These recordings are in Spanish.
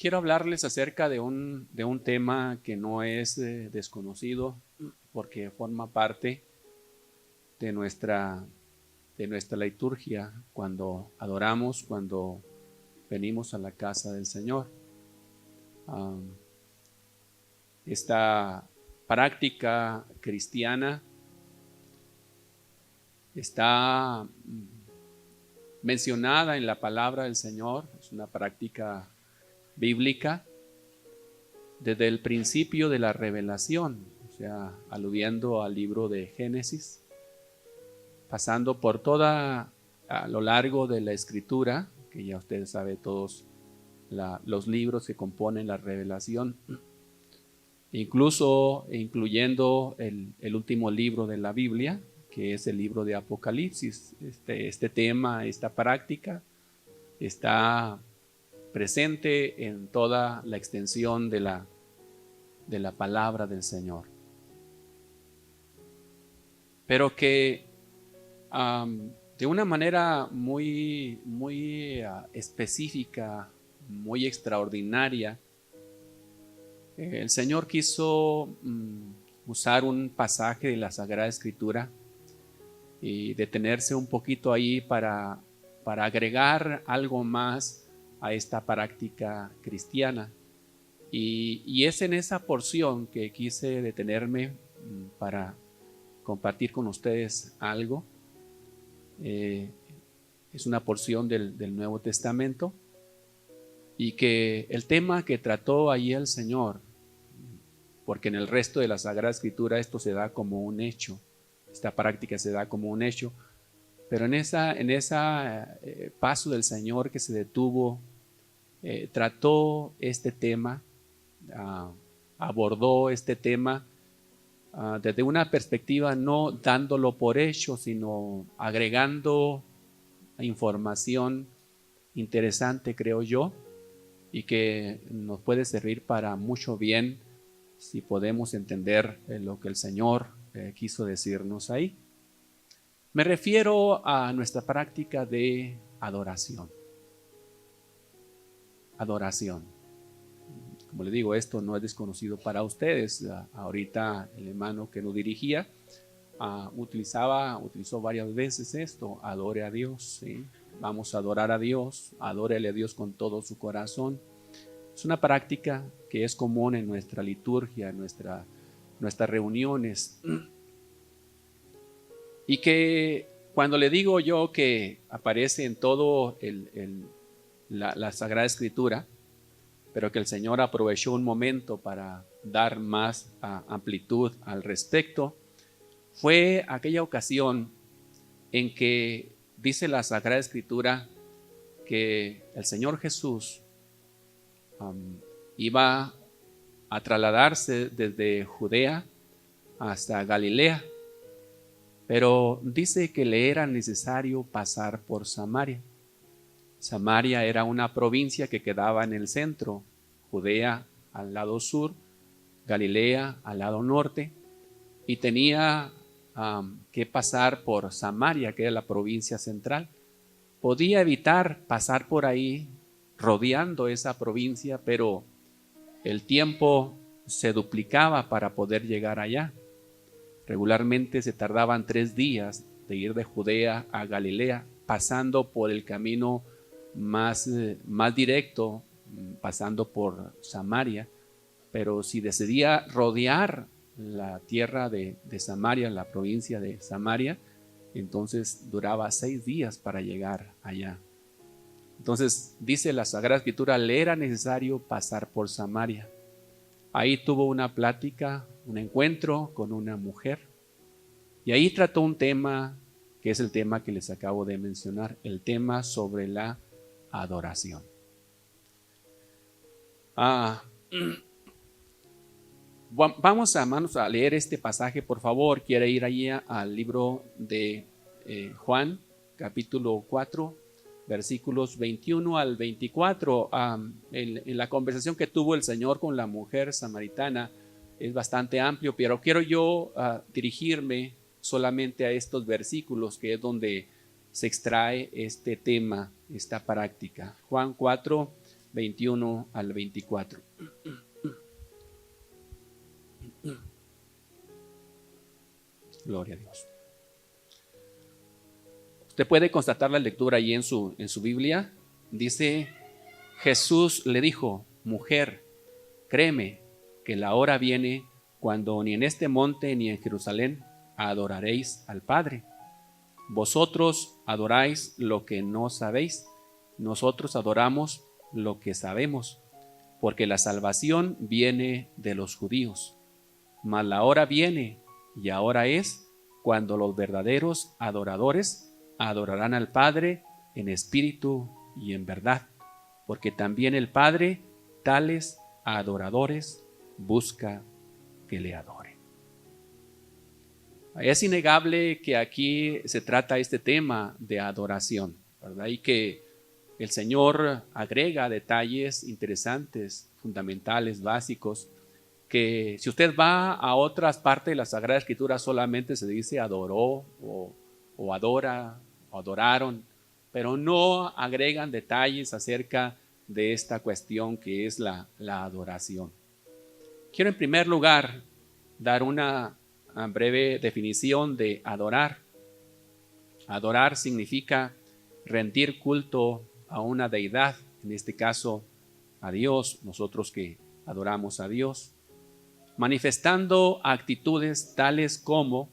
quiero hablarles acerca de un tema que no es desconocido porque forma parte de nuestra liturgia cuando adoramos, cuando venimos a la casa del Señor. Esta práctica cristiana está mencionada en la palabra del Señor, es una práctica bíblica desde el principio de la revelación, o sea, aludiendo al libro de Génesis, pasando por a lo largo de la Escritura, que ya ustedes saben todos los libros que componen la revelación, incluyendo el último libro de la Biblia, que es el libro de Apocalipsis. Este tema, esta práctica, está presente en toda la extensión de la palabra del Señor. Pero que de una manera muy específica, muy extraordinaria, el Señor quiso usar un pasaje de la Sagrada Escritura y detenerse un poquito ahí para agregar algo más a esta práctica cristiana. Y es en esa porción que quise detenerme para compartir con ustedes algo. Es una porción del Nuevo Testamento, y que el tema que trató ahí el Señor, porque en el resto de la Sagrada Escritura esto se da como un hecho, esta práctica se da como un hecho, pero en esa paso del Señor que se detuvo, trató este tema, abordó este tema desde una perspectiva no dándolo por hecho, sino agregando información interesante, creo yo, y que nos puede servir para mucho bien si podemos entender lo que el Señor quiso decirnos ahí. Me refiero a nuestra práctica de adoración. Adoración. Como les digo, esto no es desconocido para ustedes. Ahorita el hermano que nos dirigía utilizó varias veces esto: adore a Dios, ¿sí? Vamos a adorar a Dios, adórele a Dios con todo su corazón. Es una práctica que es común en nuestra liturgia, en nuestras reuniones, y que cuando le digo yo que aparece en todo la Sagrada Escritura, pero que el Señor aprovechó un momento para dar más amplitud al respecto, fue aquella ocasión en que dice la Sagrada Escritura que el Señor Jesús iba a trasladarse desde Judea hasta Galilea, pero dice que le era necesario pasar por Samaria. Samaria era una provincia que quedaba en el centro, Judea al lado sur, Galilea al lado norte, y tenía que pasar por Samaria, que era la provincia central. Podía evitar pasar por ahí rodeando esa provincia, pero el tiempo se duplicaba para poder llegar allá. Regularmente se tardaban 3 días de ir de Judea a Galilea, pasando por el camino más directo, pasando por Samaria. Pero si decidía rodear la tierra de Samaria, la provincia de Samaria, entonces duraba 6 días para llegar allá. Entonces dice la Sagrada Escritura, le era necesario pasar por Samaria. Ahí tuvo una plática, un encuentro con una mujer, y ahí trató un tema que es el tema que les acabo de mencionar, el tema sobre la adoración. Vamos, hermanos, a leer este pasaje, por favor. Quiere ir allí al libro de Juan, capítulo 4, versículos 21 al 24. En la conversación que tuvo el Señor con la mujer samaritana es bastante amplio, pero quiero yo dirigirme solamente a estos versículos, que es donde se extrae este tema, esta práctica. Juan 4, 21 al 24. Gloria a Dios. Usted puede constatar la lectura ahí en su Biblia. Dice, Jesús le dijo, mujer, créeme que la hora viene cuando ni en este monte ni en Jerusalén adoraréis al Padre. Vosotros adoráis lo que no sabéis, nosotros adoramos lo que sabemos, porque la salvación viene de los judíos. Mas la hora viene, y ahora es, cuando los verdaderos adoradores adorarán al Padre en espíritu y en verdad, porque también el Padre tales adoradores busca que le adoren. Es innegable que aquí se trata este tema de adoración, ¿verdad? Y que el Señor agrega detalles interesantes, fundamentales, básicos, que si usted va a otras partes de la Sagrada Escritura solamente se dice adoró o adora o adoraron, pero no agregan detalles acerca de esta cuestión que es la adoración. Quiero en primer lugar dar una breve definición de adorar. Adorar significa rendir culto a una deidad, en este caso a Dios, nosotros que adoramos a Dios, manifestando actitudes tales como,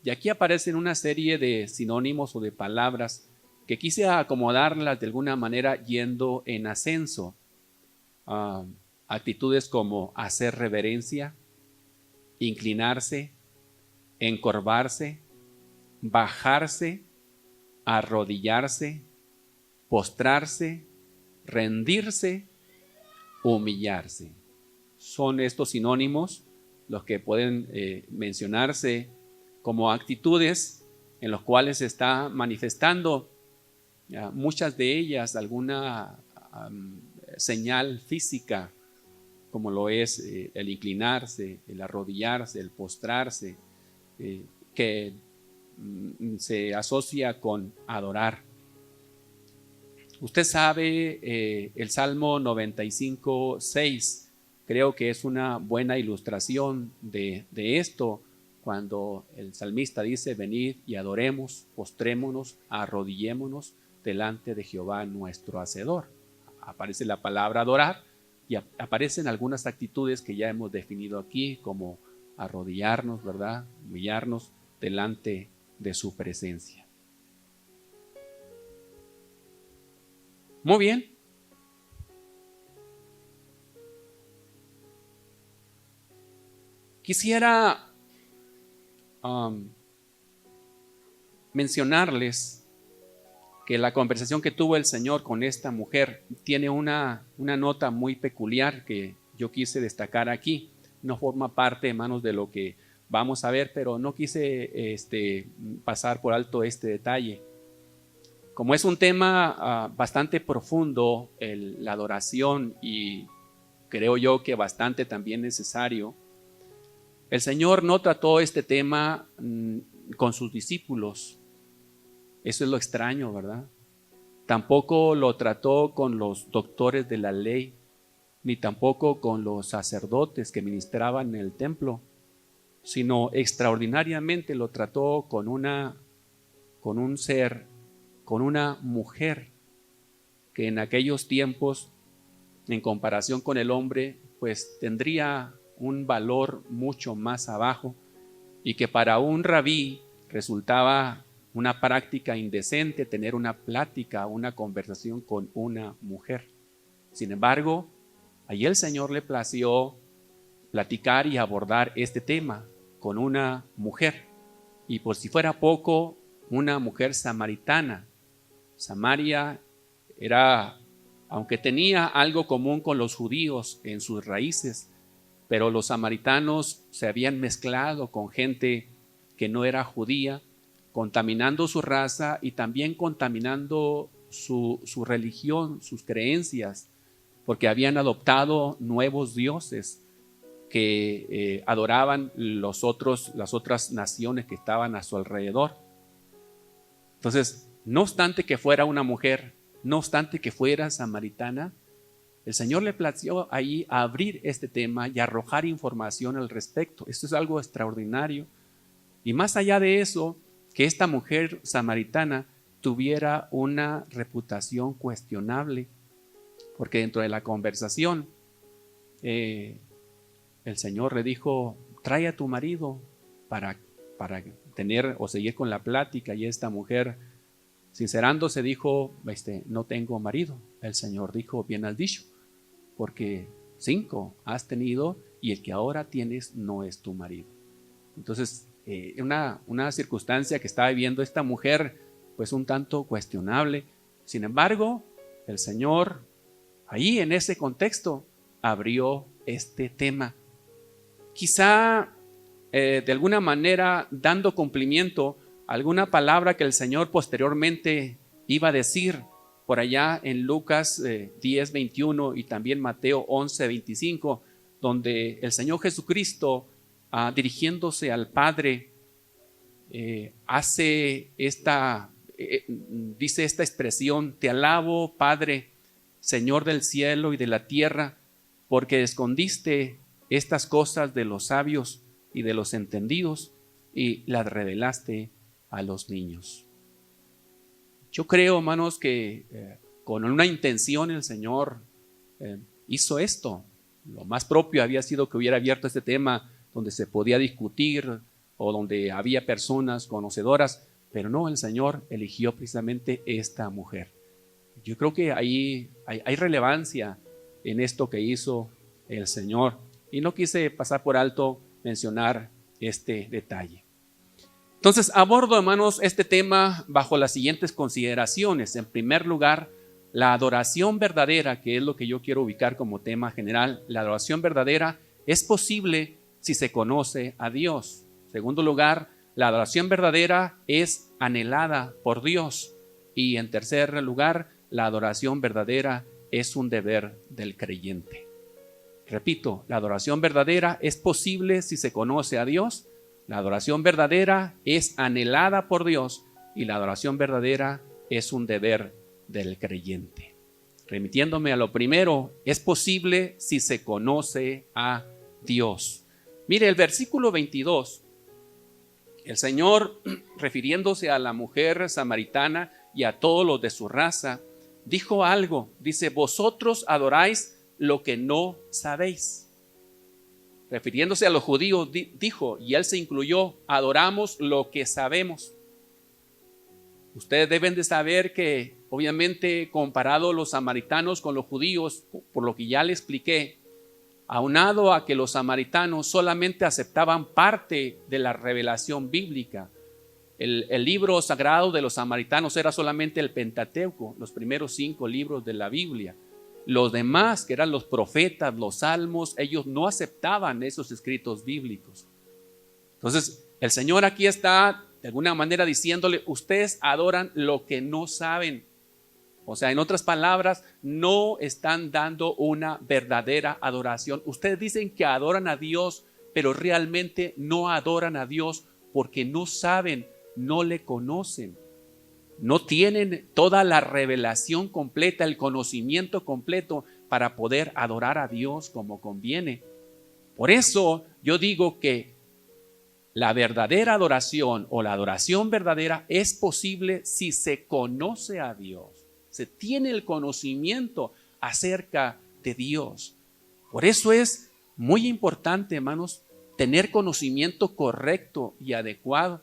y aquí aparecen una serie de sinónimos o de palabras que quise acomodarlas de alguna manera yendo en ascenso. Actitudes como hacer reverencia, inclinarse, encorvarse, bajarse, arrodillarse, postrarse, rendirse, humillarse. Son estos sinónimos los que pueden mencionarse como actitudes en los cuales se está manifestando muchas de ellas alguna señal física, como lo es el inclinarse, el arrodillarse, el postrarse, que se asocia con adorar. Usted sabe el Salmo 95:6, creo que es una buena ilustración de esto, cuando el salmista dice, venid y adoremos, postrémonos, arrodillémonos delante de Jehová nuestro Hacedor. Aparece la palabra adorar y aparecen algunas actitudes que ya hemos definido aquí, como arrodillarnos, ¿verdad? Humillarnos delante de su presencia. Muy bien. Quisiera mencionarles que la conversación que tuvo el Señor con esta mujer tiene una nota muy peculiar que yo quise destacar aquí. No forma parte, hermanos, de lo que vamos a ver, pero no quise pasar por alto este detalle. Como es un tema bastante profundo, la adoración, y creo yo que bastante también necesario, el Señor no trató este tema con sus discípulos. Eso es lo extraño, ¿verdad? Tampoco lo trató con los doctores de la ley, ni tampoco con los sacerdotes que ministraban en el templo, sino extraordinariamente lo trató con un ser, con una mujer que en aquellos tiempos, en comparación con el hombre, pues tendría un valor mucho más abajo, y que para un rabí resultaba una práctica indecente tener una plática, una conversación con una mujer. Sin embargo, allí el Señor le plació platicar y abordar este tema con una mujer, y por si fuera poco, una mujer samaritana. Samaria era, aunque tenía algo común con los judíos en sus raíces, pero los samaritanos se habían mezclado con gente que no era judía, contaminando su raza y también contaminando su religión, sus creencias, porque habían adoptado nuevos dioses que adoraban las otras naciones que estaban a su alrededor. Entonces, no obstante que fuera una mujer, no obstante que fuera samaritana, El Señor le plació ahí abrir este tema y arrojar información al respecto. Esto es algo extraordinario. Y más allá de eso, que esta mujer samaritana tuviera una reputación cuestionable, porque dentro de la conversación el Señor le dijo: trae a tu marido para tener o seguir con la plática. Y esta mujer, sincerándose, dijo: no tengo marido. El Señor dijo: bien has dicho, porque 5 has tenido y el que ahora tienes no es tu marido. Entonces, una circunstancia que estaba viviendo esta mujer, pues un tanto cuestionable. Sin embargo, el Señor ahí en ese contexto abrió este tema. Quizá de alguna manera dando cumplimiento a alguna palabra que el Señor posteriormente iba a decir por allá en Lucas 10:21 y también Mateo 11:25, donde el Señor Jesucristo, dirigiéndose al Padre, dice esta expresión: te alabo, Padre, Señor del cielo y de la tierra, porque escondiste estas cosas de los sabios y de los entendidos y las revelaste a los niños. Yo creo, hermanos, que con una intención el Señor hizo esto. Lo más propio había sido que hubiera abierto este tema donde se podía discutir o donde había personas conocedoras, pero no, el Señor eligió precisamente esta mujer. Yo creo que ahí hay relevancia en esto que hizo el Señor, y no quise pasar por alto mencionar este detalle. Entonces abordo, hermanos, este tema bajo las siguientes consideraciones. En primer lugar, la adoración verdadera, que es lo que yo quiero ubicar como tema general. La adoración verdadera es posible si se conoce a Dios. En segundo lugar, la adoración verdadera es anhelada por Dios. Y en tercer lugar, la adoración verdadera es un deber del creyente. Repito, la adoración verdadera es posible si se conoce a Dios. La adoración verdadera es anhelada por Dios y la adoración verdadera es un deber del creyente. Remitiéndome a lo primero, es posible si se conoce a Dios. Mire el versículo 22. El Señor, refiriéndose a la mujer samaritana y a todos los de su raza, dijo algo. Dice: vosotros adoráis lo que no sabéis. Refiriéndose a los judíos, dijo, y él se incluyó: adoramos lo que sabemos. Ustedes deben de saber que, obviamente, comparado los samaritanos con los judíos, por lo que ya les expliqué, aunado a que los samaritanos solamente aceptaban parte de la revelación bíblica. El libro sagrado de los samaritanos era solamente el Pentateuco, los primeros 5 libros de la Biblia. Los demás, que eran los profetas, los salmos, ellos no aceptaban esos escritos bíblicos. Entonces, el Señor aquí está de alguna manera diciéndole: ustedes adoran lo que no saben. O sea, en otras palabras, no están dando una verdadera adoración. Ustedes dicen que adoran a Dios, pero realmente no adoran a Dios porque no saben, no le conocen. No tienen toda la revelación completa, el conocimiento completo para poder adorar a Dios como conviene. Por eso yo digo que la verdadera adoración o la adoración verdadera es posible si se conoce a Dios, se tiene el conocimiento acerca de Dios. Por eso es muy importante, hermanos, tener conocimiento correcto y adecuado.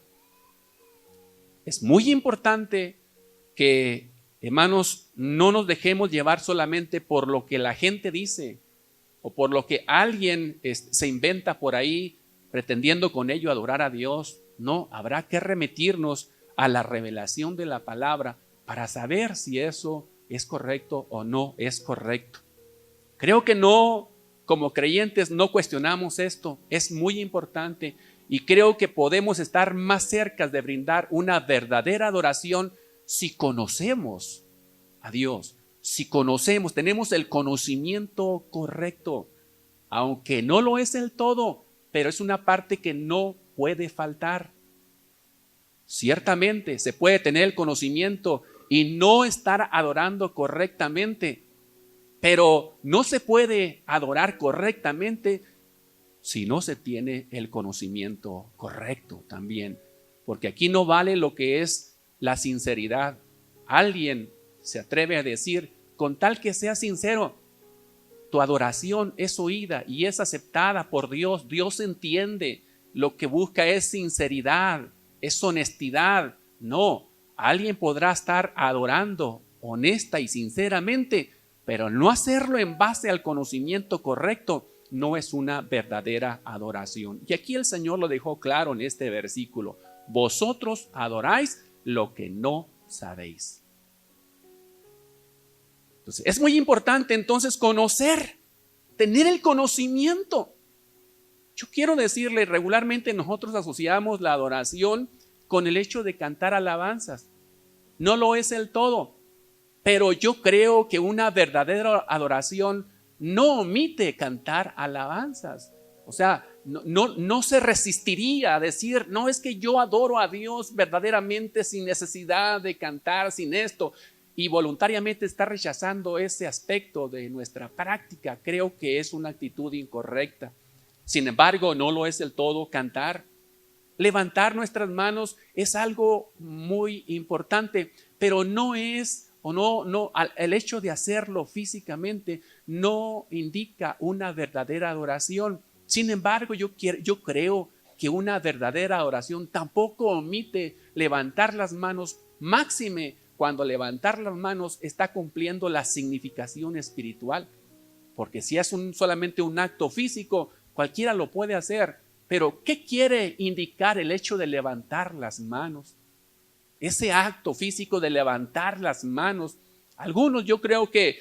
Es muy importante que, hermanos, no nos dejemos llevar solamente por lo que la gente dice o por lo que alguien se inventa por ahí pretendiendo con ello adorar a Dios. No, habrá que remitirnos a la revelación de la palabra para saber si eso es correcto o no es correcto. Creo que no, como creyentes, no cuestionamos esto. Es muy importante. Y creo que podemos estar más cerca de brindar una verdadera adoración si conocemos a Dios, si conocemos, tenemos el conocimiento correcto, aunque no lo es del todo, pero es una parte que no puede faltar. Ciertamente se puede tener el conocimiento y no estar adorando correctamente, Pero no se puede adorar correctamente si no se tiene el conocimiento correcto también. Porque aquí no vale lo que es la sinceridad. Alguien se atreve a decir, con tal que sea sincero, tu adoración es oída y es aceptada por Dios. Dios entiende. Lo que busca es sinceridad, es honestidad. No, alguien podrá estar adorando honesta y sinceramente, pero no hacerlo en base al conocimiento correcto no es una verdadera adoración. Y aquí el Señor lo dejó claro en este versículo. Vosotros adoráis lo que no sabéis. Entonces, es muy importante entonces conocer, tener el conocimiento. Yo quiero decirle, regularmente nosotros asociamos la adoración con el hecho de cantar alabanzas. No lo es el todo, pero yo creo que una verdadera adoración no omite cantar alabanzas. O sea, no se resistiría a decir, no, es que yo adoro a Dios verdaderamente sin necesidad de cantar, sin esto, y voluntariamente está rechazando ese aspecto de nuestra práctica. Creo que es una actitud incorrecta. Sin embargo, no lo es del todo cantar. Levantar nuestras manos es algo muy importante, pero no es, el hecho de hacerlo físicamente no indica una verdadera adoración. Sin embargo, yo creo que una verdadera adoración tampoco omite levantar las manos, máxime cuando levantar las manos está cumpliendo la significación espiritual. Porque si es solamente un acto físico, cualquiera lo puede hacer. Pero ¿qué quiere indicar el hecho de levantar las manos? Ese acto físico de levantar las manos. Algunos yo creo que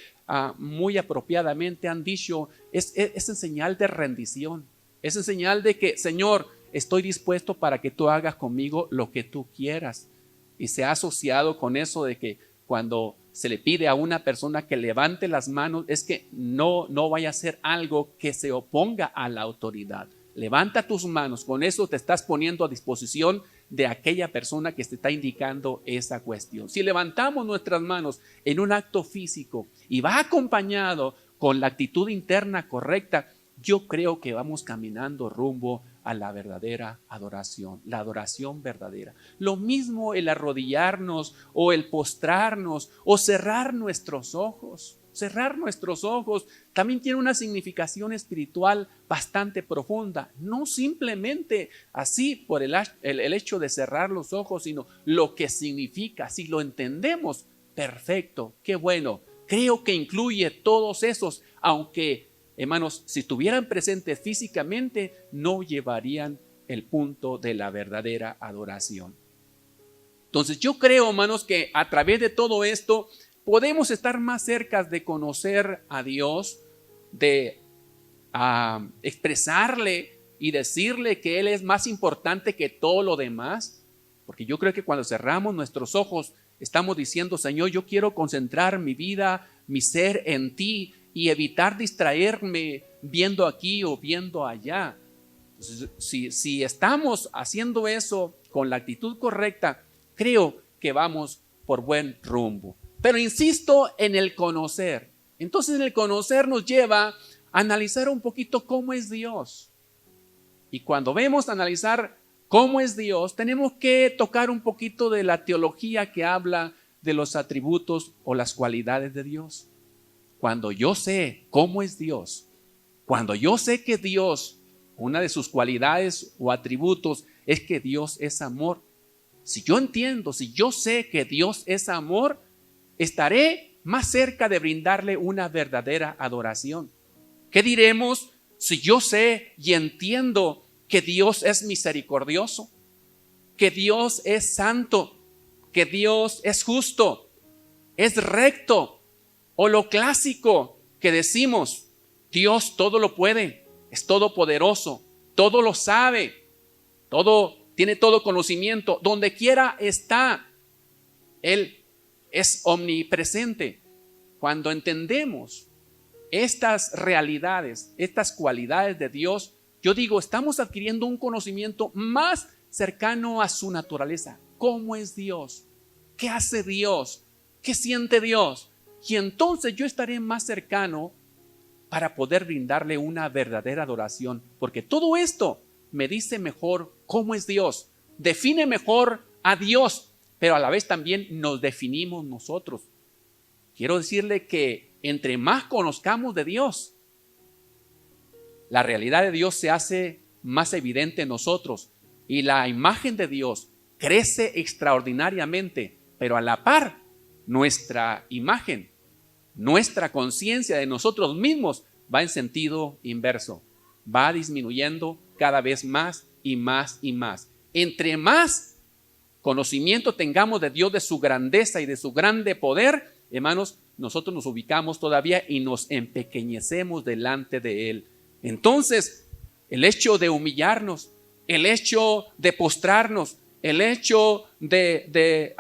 muy apropiadamente han dicho, es en señal de rendición. Es en señal de que, Señor, estoy dispuesto para que tú hagas conmigo lo que tú quieras. Y se ha asociado con eso de que cuando se le pide a una persona que levante las manos, es que no vaya a hacer algo que se oponga a la autoridad. Levanta tus manos, con eso te estás poniendo a disposición de aquella persona que te está indicando esa cuestión. Si levantamos nuestras manos en un acto físico y va acompañado con la actitud interna correcta, yo creo que vamos caminando rumbo a la verdadera adoración, la adoración verdadera. Lo mismo el arrodillarnos o el postrarnos o cerrar nuestros ojos. Cerrar nuestros ojos también tiene una significación espiritual bastante profunda. No simplemente así por el hecho de cerrar los ojos, sino lo que significa. Si lo entendemos, perfecto, qué bueno. Creo que incluye todos esos, aunque, hermanos, si estuvieran presentes físicamente, no llevarían el punto de la verdadera adoración. Entonces yo creo, hermanos, que a través de todo esto podemos estar más cerca de conocer a Dios, de expresarle y decirle que Él es más importante que todo lo demás. Porque yo creo que cuando cerramos nuestros ojos estamos diciendo, Señor, yo quiero concentrar mi vida, mi ser en ti y evitar distraerme viendo aquí o viendo allá. Entonces, si estamos haciendo eso con la actitud correcta, creo que vamos por buen rumbo. Pero insisto en el conocer. Entonces, en el conocer nos lleva a analizar un poquito cómo es Dios. Y cuando vemos analizar cómo es Dios, tenemos que tocar un poquito de la teología que habla de los atributos o las cualidades de Dios. Cuando yo sé cómo es Dios, cuando yo sé que Dios, una de sus cualidades o atributos es que Dios es amor. Si yo entiendo, si yo sé que Dios es amor, estaré más cerca de brindarle una verdadera adoración. ¿Qué diremos si yo sé y entiendo que Dios es misericordioso, que Dios es santo, que Dios es justo, es recto? O lo clásico que decimos, Dios todo lo puede, es todopoderoso, todo lo sabe, tiene todo conocimiento, donde quiera está, Él es omnipresente. Cuando entendemos estas realidades, estas cualidades de Dios, yo digo, estamos adquiriendo un conocimiento más cercano a su naturaleza. ¿Cómo es Dios? ¿Qué hace Dios? ¿Qué siente Dios? y entonces yo estaré más cercano para poder brindarle una verdadera adoración, porque todo esto me dice mejor cómo es Dios, define mejor a Dios, pero a la vez también nos definimos nosotros. Quiero decirle que entre más conozcamos de Dios, la realidad de Dios se hace más evidente en nosotros y la imagen de Dios crece extraordinariamente, pero a la par nuestra imagen, nuestra conciencia de nosotros mismos va en sentido inverso, va disminuyendo cada vez más y más y más. Entre más conocimiento tengamos de Dios, de su grandeza y de su grande poder, hermanos, nosotros nos ubicamos todavía y nos empequeñecemos delante de Él. Entonces, el hecho de humillarnos, el hecho de postrarnos, el hecho de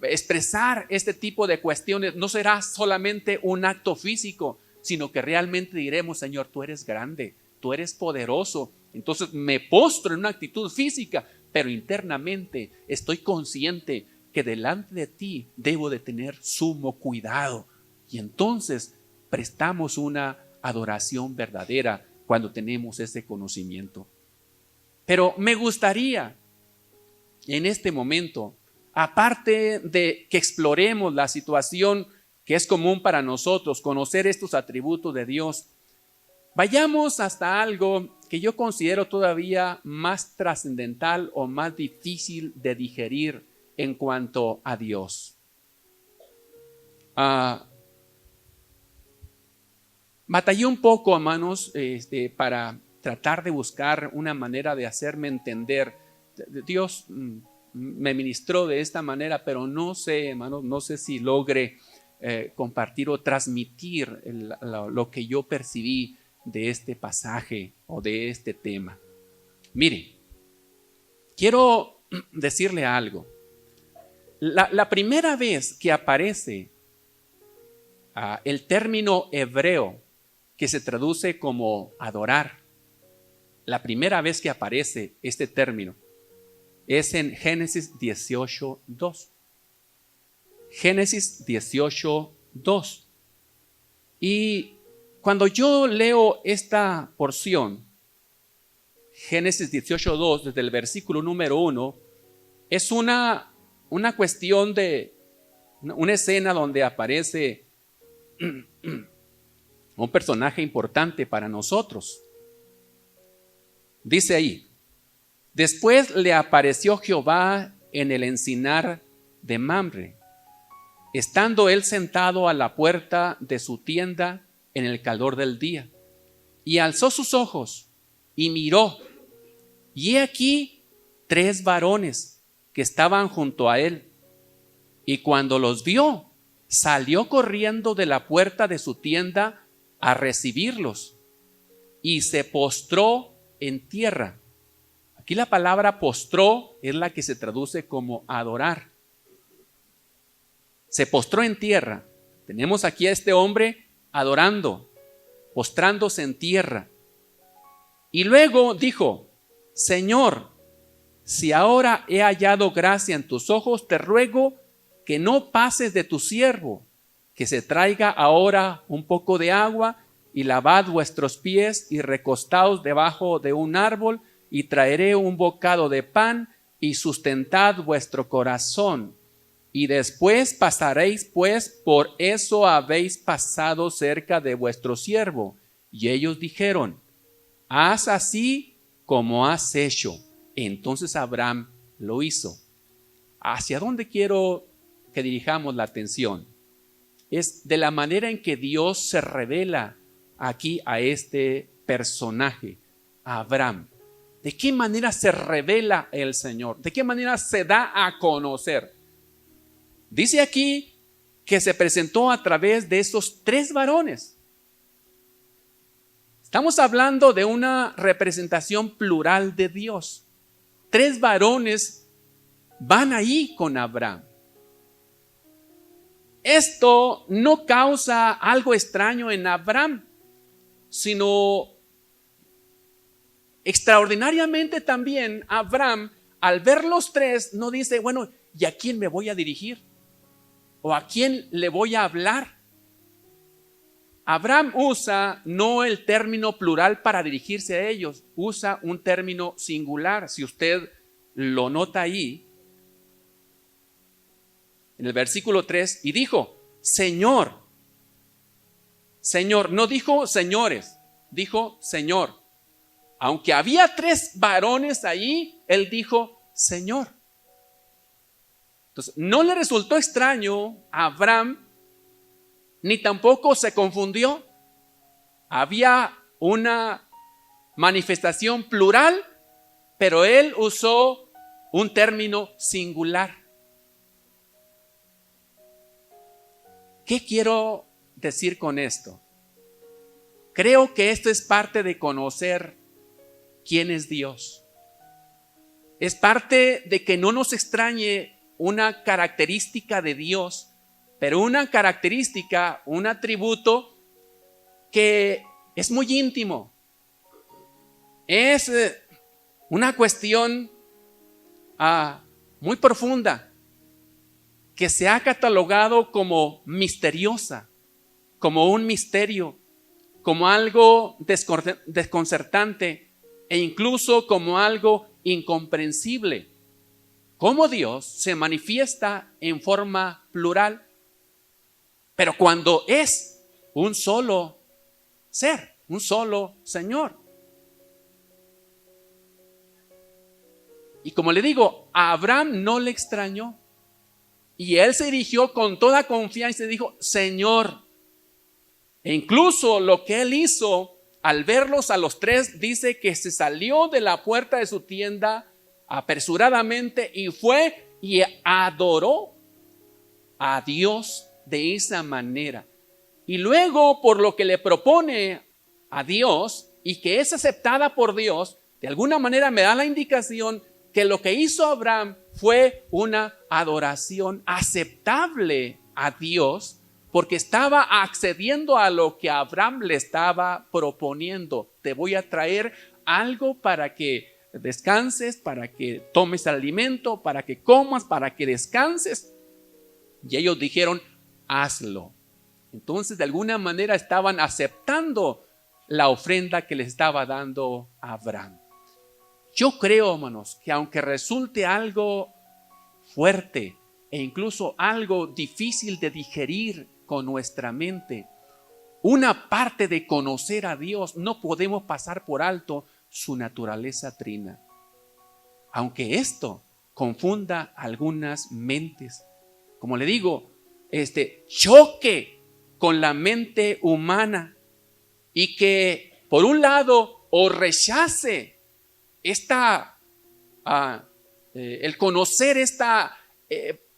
expresar este tipo de cuestiones no será solamente un acto físico, sino que realmente diremos: Señor, tú eres grande, tú eres poderoso. Entonces me postro en una actitud física, pero internamente estoy consciente que delante de ti debo de tener sumo cuidado. Y entonces prestamos una adoración verdadera cuando tenemos ese conocimiento. Pero me gustaría en este momento, aparte de que exploremos la situación que es común para nosotros, conocer estos atributos de Dios, vayamos hasta algo que yo considero todavía más trascendental o más difícil de digerir en cuanto a Dios. Batallé un poco, hermanos, para tratar de buscar una manera de hacerme entender. Dios me ministró de esta manera, pero no sé, hermanos, no sé si logre compartir o transmitir lo que yo percibí de este pasaje o de este tema. Mire, quiero decirle algo. La primera vez que aparece el término hebreo que se traduce como adorar, la primera vez que aparece este término es en Génesis 18:2. Génesis 18:2. Y cuando yo leo esta porción, Génesis 18:2, desde el versículo número 1, es una cuestión de una escena donde aparece un personaje importante para nosotros. Dice ahí: después le apareció Jehová en el encinar de Mamre, estando él sentado a la puerta de su tienda en el calor del día, y alzó sus ojos y miró, y he aquí 3 varones que estaban junto a él, y cuando los vio, salió corriendo de la puerta de su tienda a recibirlos, y se postró en tierra. Aquí la palabra postró es la que se traduce como adorar. Se postró en tierra. Tenemos aquí a este hombre adorando, postrándose en tierra. Y luego dijo: Señor, si ahora he hallado gracia en tus ojos, te ruego que no pases de tu siervo, que se traiga ahora un poco de agua y lavad vuestros pies y recostaos debajo de un árbol, y traeré un bocado de pan y sustentad vuestro corazón. Y después pasaréis, pues por eso habéis pasado cerca de vuestro siervo. Y ellos dijeron: haz así como has hecho. Entonces Abraham lo hizo. ¿Hacia dónde quiero que dirijamos la atención? Es de la manera en que Dios se revela aquí a este personaje, a Abraham. ¿De qué manera se revela el Señor? ¿De qué manera se da a conocer? Dice aquí que se presentó a través de esos 3 varones. Estamos hablando de una representación plural de Dios. 3 varones van ahí con Abraham. Esto no causa algo extraño en Abraham, sino extraordinariamente también Abraham, al ver los 3, no dice: bueno, ¿y a quién me voy a dirigir? ¿O a quién le voy a hablar? Abraham usa no el término plural para dirigirse a ellos, usa un término singular. Si usted lo nota ahí, en el versículo 3, y dijo, Señor, Señor, no dijo señores, dijo Señor. Aunque había 3 varones ahí, él dijo Señor. Entonces, no le resultó extraño a Abraham, ni tampoco se confundió. Había una manifestación plural, pero él usó un término singular. ¿Qué quiero decir con esto? Creo que esto es parte de conocer quién es Dios. Es parte de que no nos extrañe una característica de Dios, pero una característica, un atributo que es muy íntimo. Es una cuestión muy profunda, que se ha catalogado como misteriosa, como un misterio, como algo desconcertante e incluso como algo incomprensible. Cómo Dios se manifiesta en forma plural, pero cuando es un solo ser, un solo Señor. Y como le digo, a Abraham no le extrañó. Y él se dirigió con toda confianza y dijo, Señor. E incluso lo que él hizo al verlos a los 3, dice que se salió de la puerta de su tienda apresuradamente y fue y adoró a Dios de esa manera. Y luego, por lo que le propone a Dios y que es aceptada por Dios, de alguna manera me da la indicación que lo que hizo Abraham fue una adoración aceptable a Dios, porque estaba accediendo a lo que Abraham le estaba proponiendo. Te voy a traer algo para que descanses, para que tomes alimento, para que comas, para que descanses. Y ellos dijeron, hazlo. Entonces, de alguna manera estaban aceptando la ofrenda que les estaba dando Abraham. Yo creo, hermanos, que aunque resulte algo fuerte e incluso algo difícil de digerir con nuestra mente, una parte de conocer a Dios, no podemos pasar por alto su naturaleza trina. Aunque esto confunda algunas mentes, como le digo, choque con la mente humana y que por un lado o rechace el conocer esta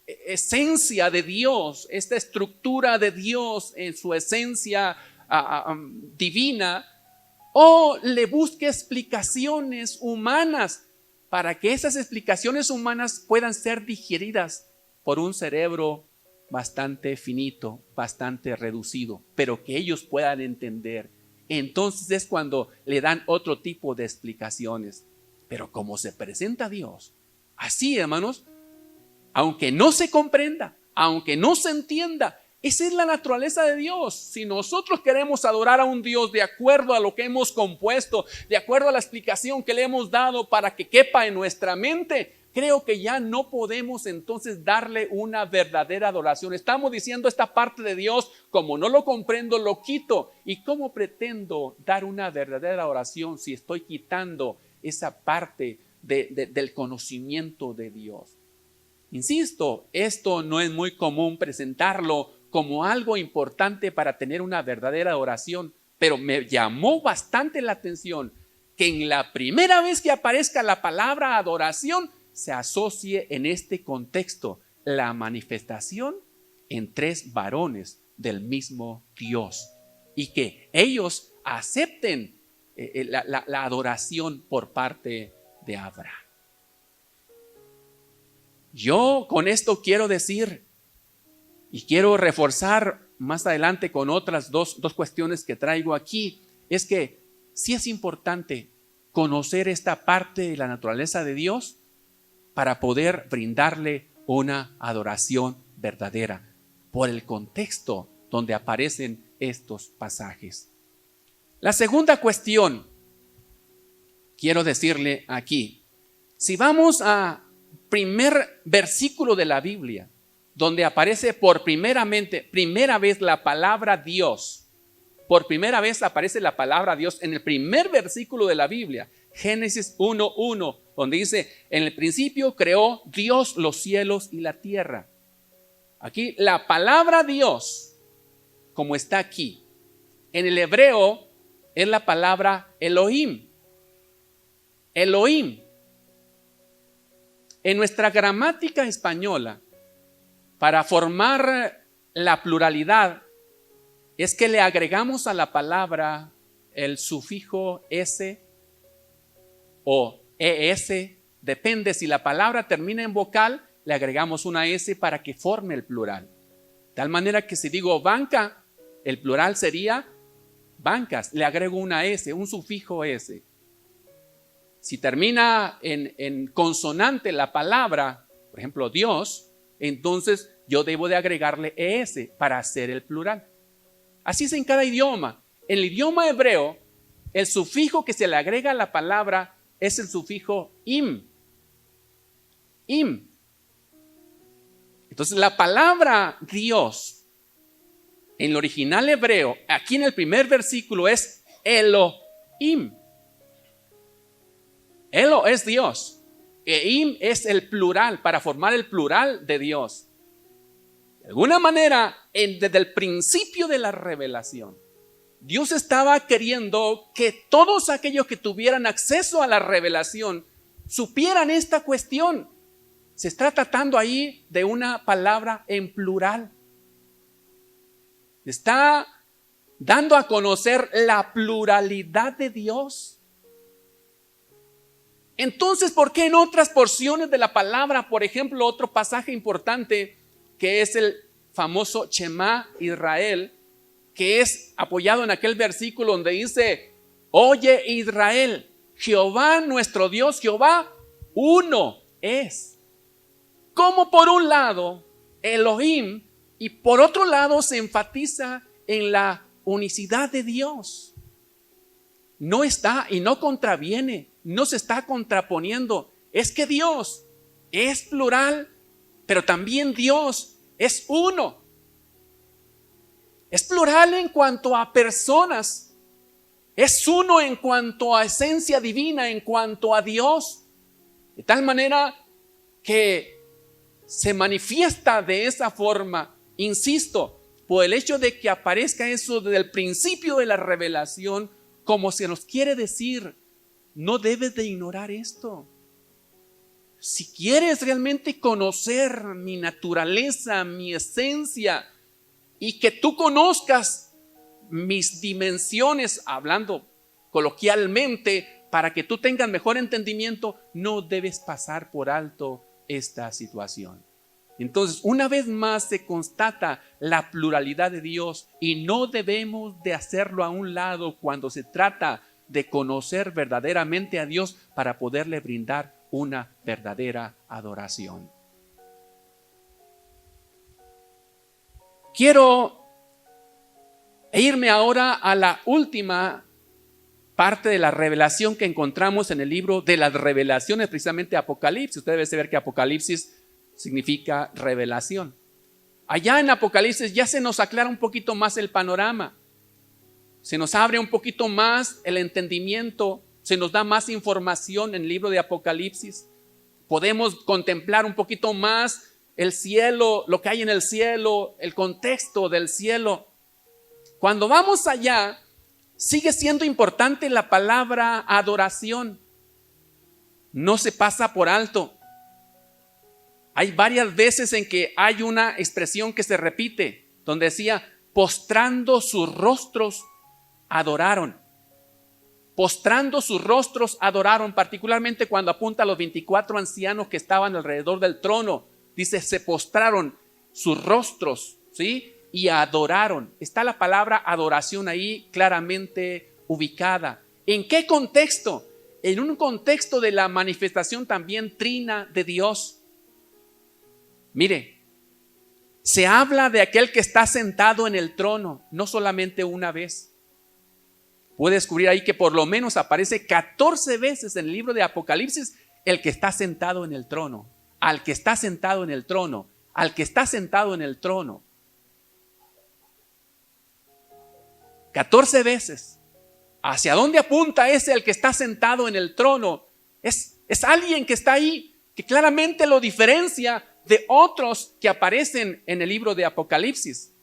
esencia de Dios, esta estructura de Dios en su esencia divina, o le busque explicaciones humanas para que esas explicaciones humanas puedan ser digeridas por un cerebro bastante finito, bastante reducido, pero que ellos puedan entender. Entonces es cuando le dan otro tipo de explicaciones. Pero como se presenta Dios, así, hermanos, aunque no se comprenda, aunque no se entienda, esa es la naturaleza de Dios. Si nosotros queremos adorar a un Dios de acuerdo a lo que hemos compuesto, de acuerdo a la explicación que le hemos dado para que quepa en nuestra mente, creo que ya no podemos entonces darle una verdadera adoración. Estamos diciendo esta parte de Dios, como no lo comprendo, lo quito. ¿Y cómo pretendo dar una verdadera adoración si estoy quitando esa parte del conocimiento de Dios? Insisto, esto no es muy común presentarlo como algo importante para tener una verdadera adoración, pero me llamó bastante la atención que en la primera vez que aparezca la palabra adoración se asocie en este contexto la manifestación en 3 varones del mismo Dios y que ellos acepten la adoración por parte de Abraham. Yo con esto quiero decir y quiero reforzar más adelante con otras dos cuestiones que traigo aquí, es que sí es importante conocer esta parte de la naturaleza de Dios para poder brindarle una adoración verdadera. por el contexto donde aparecen estos pasajes. La segunda cuestión, quiero decirle aquí, si vamos a primer versículo de la Biblia, donde aparece por primera vez la palabra Dios, por primera vez aparece la palabra Dios en el primer versículo de la Biblia, Génesis 1:1, donde dice, en el principio creó Dios los cielos y la tierra. Aquí la palabra Dios, como está aquí, en el hebreo es la palabra Elohim. Elohim. En nuestra gramática española, para formar la pluralidad, es que le agregamos a la palabra el sufijo s o es, depende si la palabra termina en vocal, le agregamos una s para que forme el plural. De tal manera que si digo banca, el plural sería bancas, le agrego una s, un sufijo s. Si termina en consonante la palabra, por ejemplo Dios, entonces yo debo de agregarle es para hacer el plural. Así es en cada idioma. En el idioma hebreo, el sufijo que se le agrega a la palabra es el sufijo im. Im. Entonces la palabra Dios, en el original hebreo, aquí en el primer versículo es Elohim. Elo es Dios. Im es el plural, para formar el plural de Dios. De alguna manera, desde el principio de la revelación, Dios estaba queriendo que todos aquellos que tuvieran acceso a la revelación supieran esta cuestión. Se está tratando ahí de una palabra en plural. Está dando a conocer la pluralidad de Dios. Entonces, ¿por qué en otras porciones de la palabra, por ejemplo, otro pasaje importante que es el famoso Shema Israel, que es apoyado en aquel versículo donde dice, oye Israel, Jehová nuestro Dios, Jehová uno es? Como por un lado Elohim y por otro lado se enfatiza en la unicidad de Dios. No está y no contraviene, no se está contraponiendo. Es que Dios es plural, pero también Dios es uno. Es plural en cuanto a personas. Es uno en cuanto a esencia divina, en cuanto a Dios. De tal manera que se manifiesta de esa forma, insisto, por el hecho de que aparezca eso desde el principio de la revelación, como se nos quiere decir, no debes de ignorar esto. Si quieres realmente conocer mi naturaleza, mi esencia, y que tú conozcas mis dimensiones, hablando coloquialmente, para que tú tengas mejor entendimiento, no debes pasar por alto esta situación. Entonces, una vez más se constata la pluralidad de Dios y no debemos de hacerlo a un lado cuando se trata de conocer verdaderamente a Dios para poderle brindar una verdadera adoración. Quiero irme ahora a la última parte de la revelación que encontramos en el libro de las revelaciones, precisamente Apocalipsis. Usted debe saber que Apocalipsis significa revelación. Allá en Apocalipsis ya se nos aclara un poquito más el panorama. Se nos abre un poquito más el entendimiento, se nos da más información en el libro de Apocalipsis. Podemos contemplar un poquito más el cielo, lo que hay en el cielo, el contexto del cielo. Cuando vamos allá, sigue siendo importante la palabra adoración. No se pasa por alto. Hay varias veces en que hay una expresión que se repite, donde decía, postrando sus rostros, adoraron. Postrando sus rostros, adoraron, particularmente cuando apunta a los 24 ancianos que estaban alrededor del trono. Dice, se postraron sus rostros, ¿sí? Y adoraron. Está la palabra adoración ahí claramente ubicada. ¿En qué contexto? En un contexto de la manifestación también trina de Dios. Mire, se habla de aquel que está sentado en el trono, no solamente una vez. Puede descubrir ahí que por lo menos aparece 14 veces en el libro de Apocalipsis el que está sentado en el trono, al que está sentado en el trono, al que está sentado en el trono. 14 veces. ¿Hacia dónde apunta ese el que está sentado en el trono? Es alguien que está ahí, que claramente lo diferencia de otros que aparecen en el libro de Apocalipsis.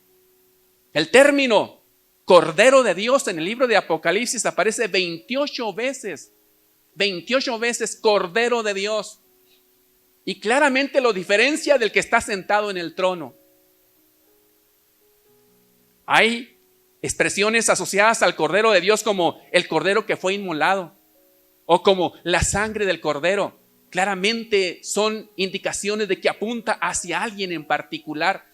El término Cordero de Dios en el libro de Apocalipsis aparece 28 veces. 28 veces Cordero de Dios. Y claramente lo diferencia del que está sentado en el trono. Hay expresiones asociadas al Cordero de Dios como el Cordero que fue inmolado o como la sangre del Cordero. Claramente son indicaciones de que apunta hacia alguien en particular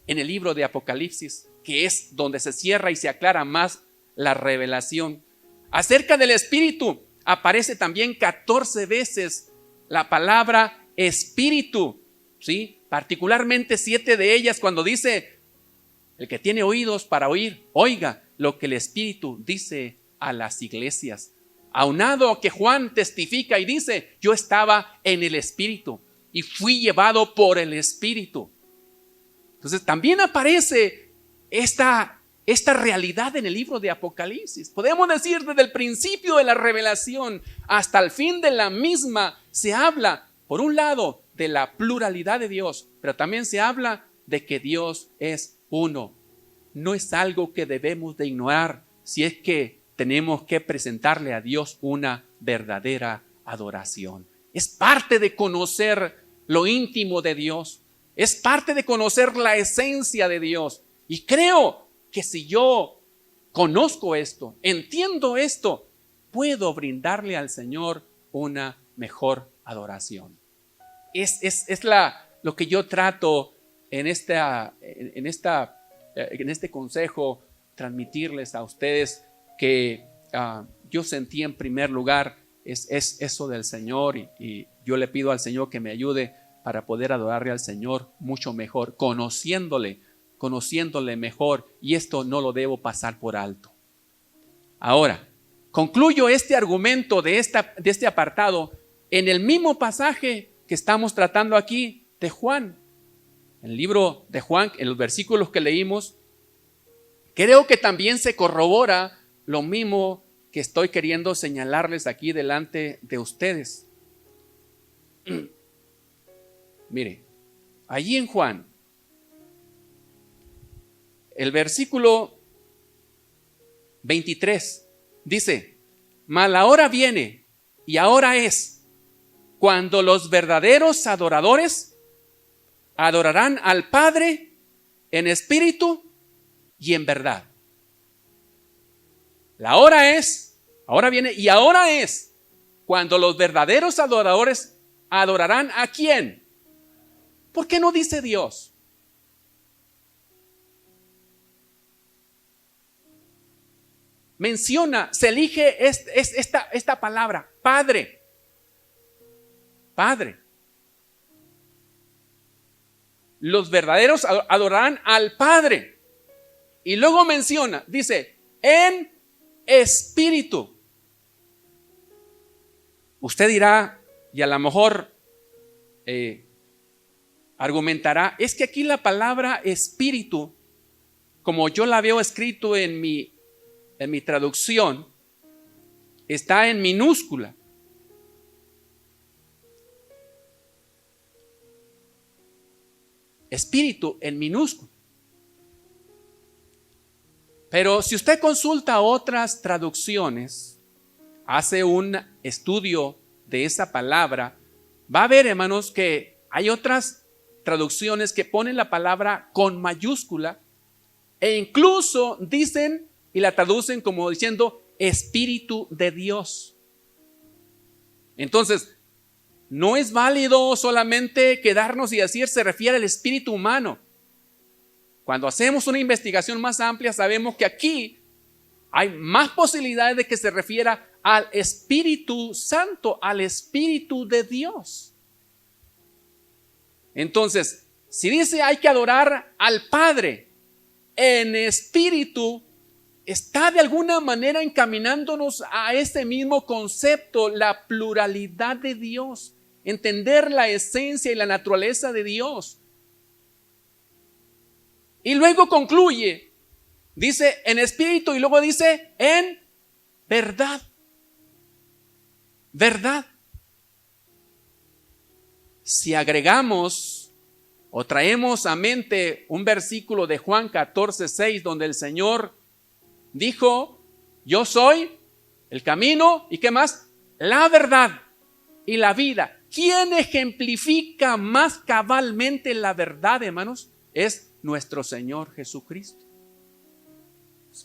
en el libro de Apocalipsis, que es donde se cierra y se aclara más la revelación. Acerca del Espíritu aparece también 14 veces la palabra Espíritu, ¿sí? Particularmente 7 de ellas cuando dice: el que tiene oídos para oír, oiga lo que el Espíritu dice a las iglesias. Aunado que Juan testifica y dice: yo estaba en el Espíritu y fui llevado por el Espíritu. Entonces también aparece esta realidad en el libro de Apocalipsis. Podemos decir desde el principio de la revelación hasta el fin de la misma se habla, por un lado, de la pluralidad de Dios, pero también se habla de que Dios es uno. No es algo que debemos de ignorar si es que tenemos que presentarle a Dios una verdadera adoración. Es parte de conocer lo íntimo de Dios. Es parte de conocer la esencia de Dios. Y creo que si yo conozco esto, entiendo esto, puedo brindarle al Señor una mejor adoración. Es lo que yo trato en este consejo transmitirles a ustedes, que yo sentí en primer lugar es eso del Señor, y yo le pido al Señor que me ayude para poder adorarle al Señor mucho mejor, conociéndole mejor, y esto no lo debo pasar por alto. Ahora, concluyo este argumento de este apartado en el mismo pasaje que estamos tratando aquí de Juan. En el libro de Juan, en los versículos que leímos, creo que también se corrobora lo mismo que estoy queriendo señalarles aquí delante de ustedes. Mire, allí en Juan, el versículo 23 dice: mas la hora viene y ahora es cuando los verdaderos adoradores adorarán al Padre en espíritu y en verdad. La hora es, ahora viene y ahora es cuando los verdaderos adoradores adorarán ¿a quién? ¿Por qué no dice Dios? Menciona, se elige esta palabra, Padre. Padre. Los verdaderos adorarán al Padre. Y luego menciona, dice, en espíritu. Usted dirá, y a lo mejor argumentará, es que aquí la palabra espíritu, como yo la veo escrito en mi traducción, está en minúscula. Espíritu en minúscula. Pero si usted consulta otras traducciones, hace un estudio de esa palabra, va a ver, hermanos, que hay otras traducciones que ponen la palabra con mayúscula e incluso dicen y la traducen como diciendo Espíritu de Dios. Entonces, no es válido solamente quedarnos y decir se refiere al espíritu humano. Cuando hacemos una investigación más amplia, sabemos que aquí hay más posibilidades de que se refiera al Espíritu Santo, al Espíritu de Dios. Entonces, Si dice hay que adorar al Padre en espíritu, está de alguna manera encaminándonos a ese mismo concepto, la pluralidad de Dios, entender la esencia y la naturaleza de Dios. Y luego concluye, dice en espíritu y luego dice en verdad. Verdad. Si agregamos o traemos a mente un versículo de Juan 14:6 donde el Señor dijo, yo soy el camino y ¿qué más? La verdad y la vida. ¿Quién ejemplifica más cabalmente la verdad, hermanos? Es nuestro Señor Jesucristo.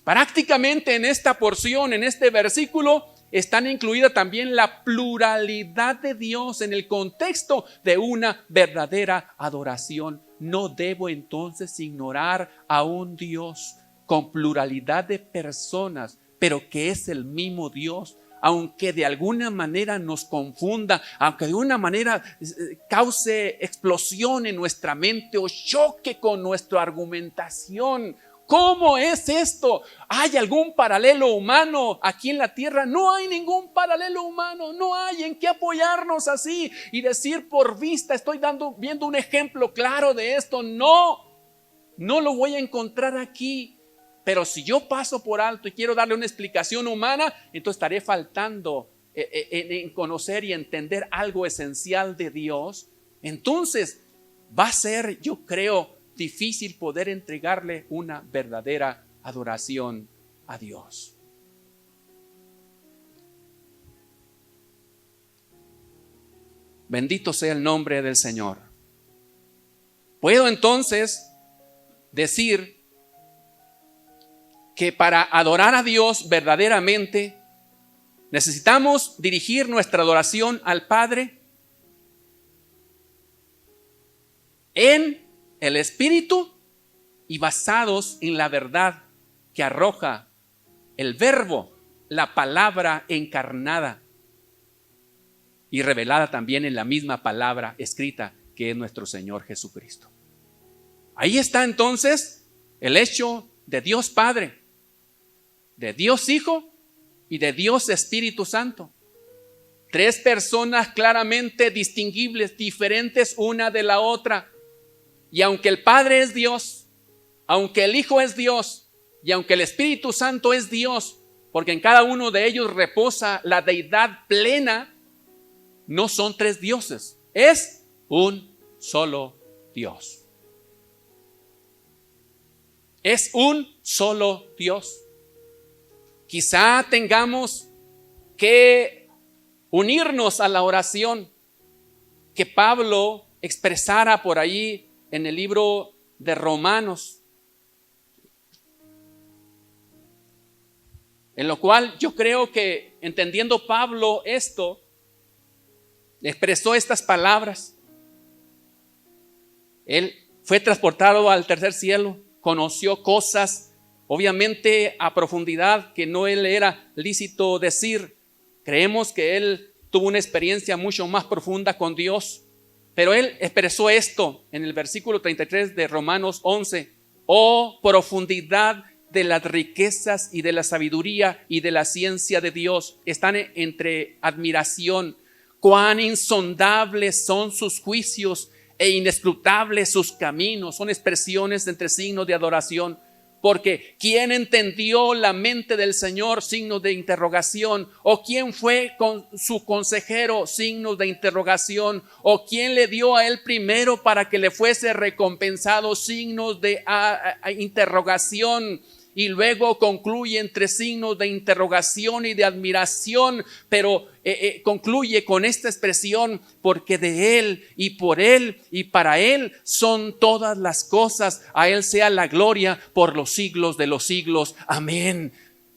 Prácticamente en esta porción, en este versículo, están incluida también la pluralidad de Dios en el contexto de una verdadera adoración. No debo entonces ignorar a un Dios con pluralidad de personas, pero que es el mismo Dios, aunque de alguna manera nos confunda, aunque de una manera cause explosión en nuestra mente o choque con nuestra argumentación. ¿Cómo es esto? ¿Hay algún paralelo humano aquí en la tierra? No hay ningún paralelo humano, no hay en qué apoyarnos así y decir por vista estoy viendo un ejemplo claro de esto. No lo voy a encontrar aquí. Pero si yo paso por alto y quiero darle una explicación humana, entonces estaré faltando en conocer y entender algo esencial de Dios. Entonces va a ser, yo creo, difícil poder entregarle una verdadera adoración a Dios. Bendito sea el nombre del Señor. Puedo entonces decir que para adorar a Dios verdaderamente necesitamos dirigir nuestra adoración al Padre en el Espíritu y basados en la verdad que arroja el Verbo, la palabra encarnada y revelada también en la misma palabra escrita que es nuestro Señor Jesucristo. Ahí está entonces el hecho de Dios Padre, de Dios Hijo y de Dios Espíritu Santo. Tres personas claramente distinguibles, diferentes una de la otra. Y aunque el Padre es Dios, aunque el Hijo es Dios y aunque el Espíritu Santo es Dios, porque en cada uno de ellos reposa la deidad plena, no son tres dioses, es un solo Dios. Es un solo Dios. Quizá tengamos que unirnos a la oración que Pablo expresara por ahí en el libro de Romanos, en lo cual yo creo que entendiendo Pablo esto, expresó estas palabras. Él fue transportado al tercer cielo, conoció cosas obviamente a profundidad que no le era lícito decir. Creemos que él tuvo una experiencia mucho más profunda con Dios, pero él expresó esto en el versículo 33 de Romanos 11. Oh profundidad de las riquezas y de la sabiduría y de la ciencia de Dios. Están entre admiración. Cuán insondables son sus juicios e inescrutables sus caminos. Son expresiones entre signos de adoración. Porque ¿quién entendió la mente del Señor? Signos de interrogación. ¿O quién fue con su consejero? Signos de interrogación. ¿O quién le dio a él primero para que le fuese recompensado? Signos de interrogación. Y luego concluye entre signos de interrogación y de admiración, pero concluye con esta expresión: porque de Él y por Él y para Él son todas las cosas, a Él sea la gloria por los siglos de los siglos. Amén.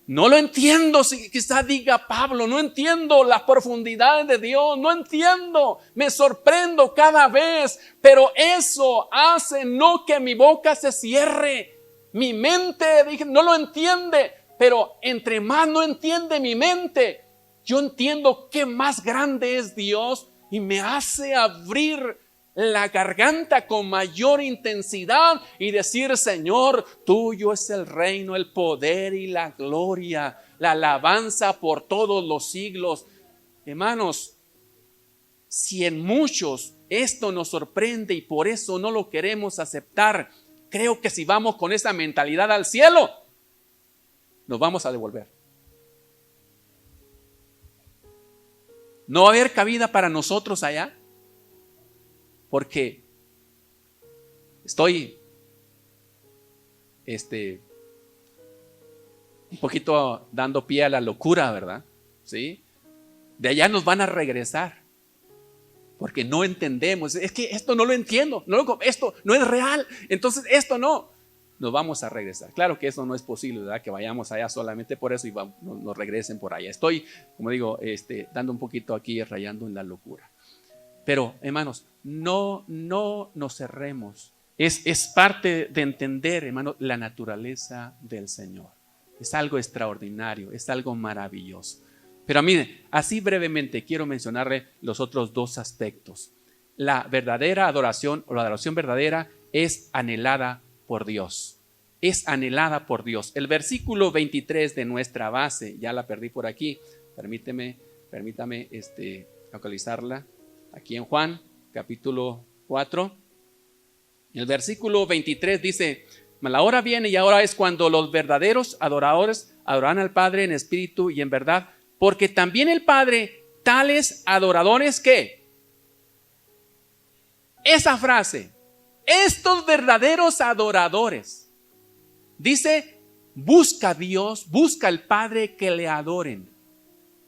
No lo entiendo, si quizá diga Pablo, no entiendo las profundidades de Dios, no entiendo, me sorprendo cada vez, pero eso hace no que mi boca se cierre. Mi mente, dije, no lo entiende, pero entre más no entiende mi mente, yo entiendo qué más grande es Dios y me hace abrir la garganta con mayor intensidad y decir: Señor, tuyo es el reino, el poder y la gloria, la alabanza por todos los siglos. Hermanos, si en muchos esto nos sorprende y por eso no lo queremos aceptar, creo que si vamos con esa mentalidad al cielo, nos vamos a devolver. No va a haber cabida para nosotros allá, porque estoy un poquito dando pie a la locura, ¿verdad? ¿Sí? De allá nos van a regresar, porque no entendemos. Es que esto no lo entiendo, esto no es real, entonces esto no. Nos vamos a regresar. Claro que eso no es posible, ¿verdad? Que vayamos allá solamente por eso y nos regresen por allá. Estoy, como digo, dando un poquito aquí, rayando en la locura. Pero, hermanos, no nos cerremos. Es parte de entender, hermanos, la naturaleza del Señor. Es algo extraordinario, es algo maravilloso. Pero mire, así brevemente quiero mencionarle los otros dos aspectos. La verdadera adoración, o la adoración verdadera, es anhelada por Dios. Es anhelada por Dios. El versículo 23 de nuestra base, ya la perdí por aquí. Permítame localizarla. Aquí en Juan, capítulo 4. El versículo 23 dice: mas la hora viene y ahora es cuando los verdaderos adoradores adorarán al Padre en espíritu y en verdad, porque también el Padre tales adoradores que. Esa frase, estos verdaderos adoradores, dice: busca a Dios, busca al Padre que le adoren.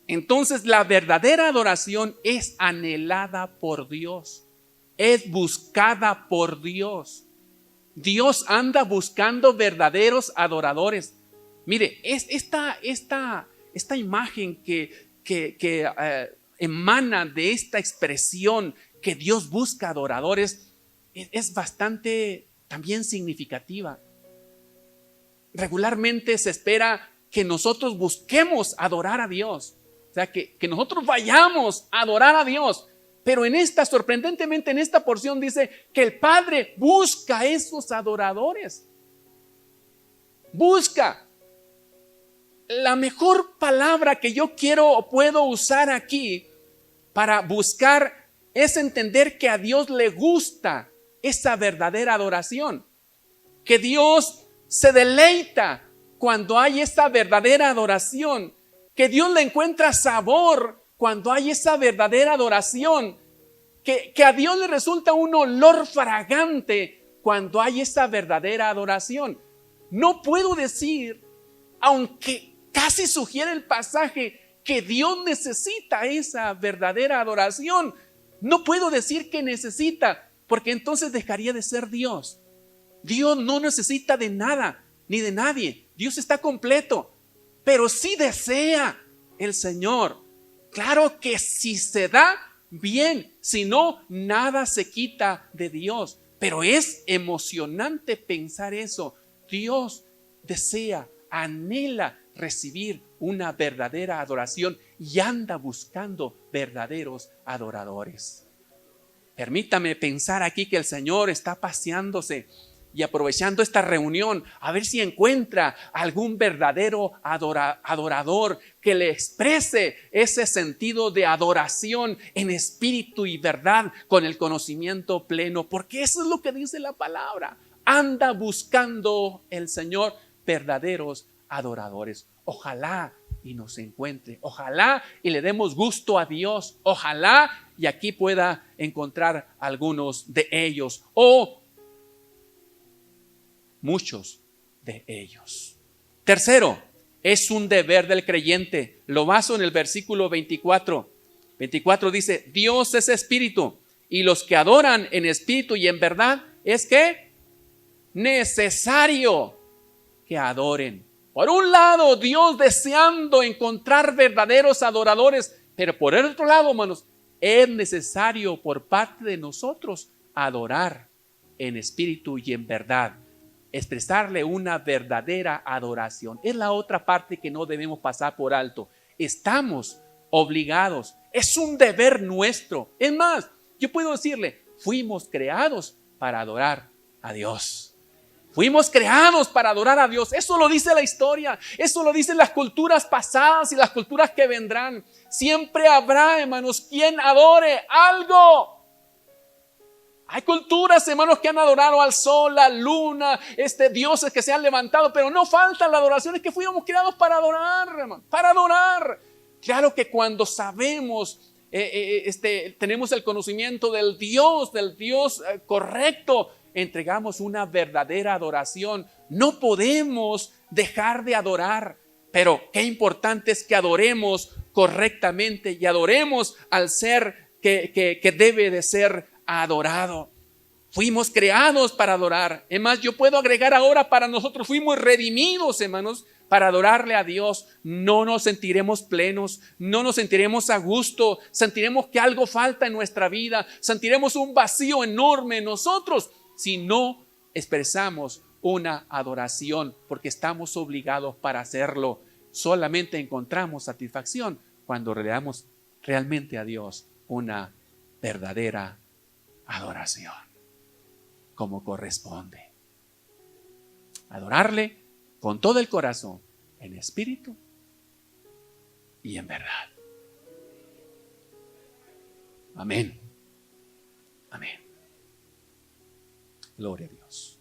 Entonces la verdadera adoración es anhelada por Dios, es buscada por Dios. Dios anda buscando verdaderos adoradores. Mire, esta imagen que emana de esta expresión que Dios busca adoradores es bastante también significativa. Regularmente se espera que nosotros busquemos adorar a Dios, o sea, que nosotros vayamos a adorar a Dios. Pero sorprendentemente en esta porción dice que el Padre busca a esos adoradores. Busca. La mejor palabra que yo quiero o puedo usar aquí para buscar es entender que a Dios le gusta esa verdadera adoración. Que Dios se deleita cuando hay esa verdadera adoración. Que Dios le encuentra sabor cuando hay esa verdadera adoración, que a Dios le resulta un olor fragante cuando hay esa verdadera adoración. No puedo decir, aunque casi sugiere el pasaje, que Dios necesita esa verdadera adoración. No puedo decir que necesita, porque entonces dejaría de ser Dios. Dios no necesita de nada, ni de nadie. Dios está completo, pero sí desea el Señor. Claro que si se da, bien, si no, nada se quita de Dios. Pero es emocionante pensar eso. Dios desea, anhela recibir una verdadera adoración y anda buscando verdaderos adoradores. Permítame pensar aquí que el Señor está paseándose y aprovechando esta reunión a ver si encuentra algún verdadero adorador que le exprese ese sentido de adoración en espíritu y verdad, con el conocimiento pleno, porque eso es lo que dice la palabra. Anda buscando el Señor verdaderos adoradores. Ojalá y nos encuentre, ojalá y le demos gusto a Dios, ojalá y aquí pueda encontrar algunos de ellos o muchos de ellos. Tercero, es un deber del creyente. Lo baso en el versículo 24. 24 dice: Dios es espíritu y los que adoran en espíritu y en verdad es que necesario que adoren. Por un lado, Dios deseando encontrar verdaderos adoradores, pero por el otro lado, hermanos, es necesario por parte de nosotros adorar en espíritu y en verdad. Expresarle una verdadera adoración. Es la otra parte que no debemos pasar por alto. Estamos obligados, es un deber nuestro. Es más, yo puedo decirle, fuimos creados para adorar a Dios. Fuimos creados para adorar a Dios. Eso lo dice la historia. Eso lo dicen las culturas pasadas y las culturas que vendrán. Siempre habrá, hermanos, quien adore algo. Hay culturas, hermanos, que han adorado al sol, la luna, dioses que se han levantado, pero no faltan las adoraciones que fuimos creados para adorar, hermano, para adorar. Claro que cuando sabemos, tenemos el conocimiento del Dios correcto, entregamos una verdadera adoración. No podemos dejar de adorar, pero qué importante es que adoremos correctamente y adoremos al ser que debe de ser adorado. Fuimos creados para adorar. Es más, yo puedo agregar ahora, para nosotros fuimos redimidos, hermanos, para adorarle a Dios. No nos sentiremos plenos, no nos sentiremos a gusto, sentiremos que algo falta en nuestra vida, sentiremos un vacío enorme en nosotros si no expresamos una adoración, porque estamos obligados para hacerlo. Solamente encontramos satisfacción cuando le damos realmente a Dios una verdadera adoración, como corresponde. Adorarle con todo el corazón, en espíritu y en verdad. Amén. Amén. Gloria a Dios.